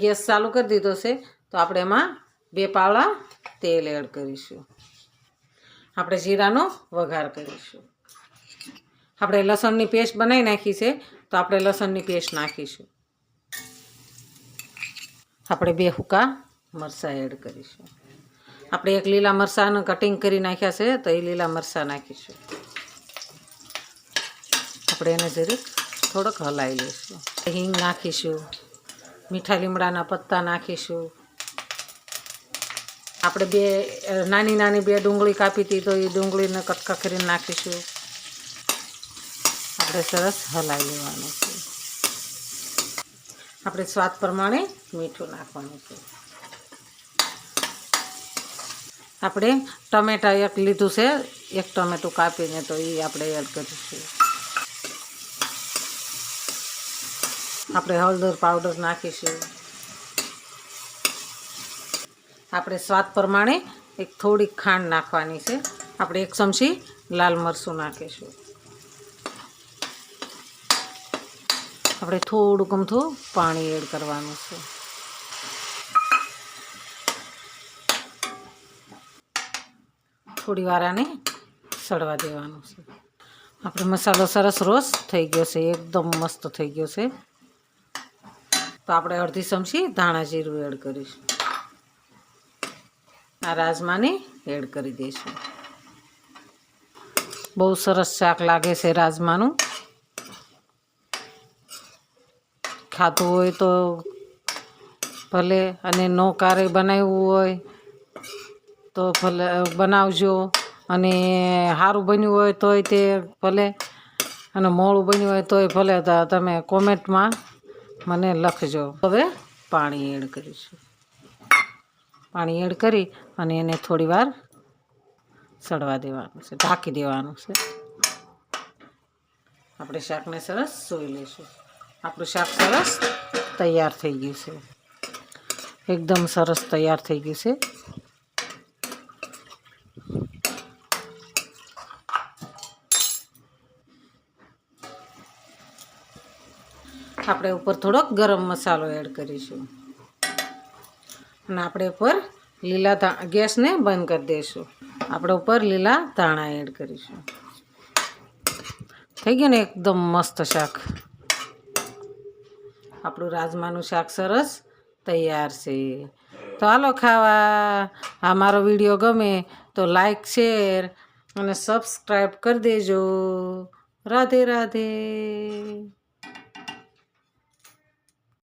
Gas ચાલુ કરી દીધો છે તો આપણે એમાં 2 પાવડા તેલ એડ કરીશું. આપણે જીરાનો વઘાર કરીશું. આપણે લસણની પેસ્ટ બનાવી નાખી છે તો આપણે લસણની પેસ્ટ નાખીશું. આપણે 2 સૂકા મરચાં એડ કરીશું. આપણે 1 લીલા મરચાંનું કટિંગ કરી નાખ્યા છે તો એ લીલા મરચાં નાખીશું. આપણે એને જરીક થોડોક હલાવી લઈશું. હિંગ નાખીશું. મીઠા લીમડાના પત્તા નાખીશું. આપણે 2 નાની 2 ડુંગળી કાપી હતી તો એ ડુંગળીને કટકા કરીને નાખીશું. આપણે સરસ હલાવી લેવાનું છે. આપણે સ્વાદ પ્રમાણે મીઠું નાખવાનું છે. આપણે ટમેટા 1 લીધું છે, 1 ટમેટું કાપીને તો એ આપણે એડ કરીશું. આપણે હળદર પાવડર નાખીશું. આપણે સ્વાદ પ્રમાણે થોડીક ખાંડ નાખવાની છે. આપણે 1 ચમચી લાલ મરચું નાખીશું. આપણે થોડુંક અમથું પાણી એડ કરવાનું છે. થોડી વાર આને સળવા દેવાનું છે. આપણે મસાલો સરસ રોસ્ટ થઈ ગયો છે, એકદમ મસ્ત થઈ ગયો છે. તો આપણે અડધી ચમચી ધાણા જીરું એડ કરીશું. આ રાજમાને એડ કરી દઈશું. બહુ સરસ શાક લાગે છે રાજમાનું. ખાતું હોય તો ભલે, અને નો કારે બનાવ્યું હોય તો ભલે બનાવજો, અને સારું બન્યું હોય તોય તે ભલે, અને મોળું બન્યું હોય તોય ભલે. તમે કોમેન્ટમાં મને લખજો. હવે પાણી એડ કરીશું. પાણી એડ કરી અને એને થોડી વાર સળવા દેવાનું છે, ઢાંકી દેવાનું છે. આપણે શાકને સરસ સોઈ લઈશું. આપણું શાક સરસ તૈયાર થઈ ગયું છે. એકદમ સરસ તૈયાર થઈ ગયું છે. આપણે ઉપર થોડોક ગરમ મસાલો એડ કરીશું. અને આપણે ઉપર ગેસને બંધ કરી દઈશું. આપણે ઉપર લીલા ધાણા એડ કરીશું. થઈ ગયું ને એકદમ મસ્ત શાક. આપણું રાજમાનું શાક સરસ તૈયાર છે. તો હાલો ખાવા. આ મારો વિડીયો ગમે તો લાઈક, શેર અને સબસ્ક્રાઈબ કરી દેજો. રાધે રાધે.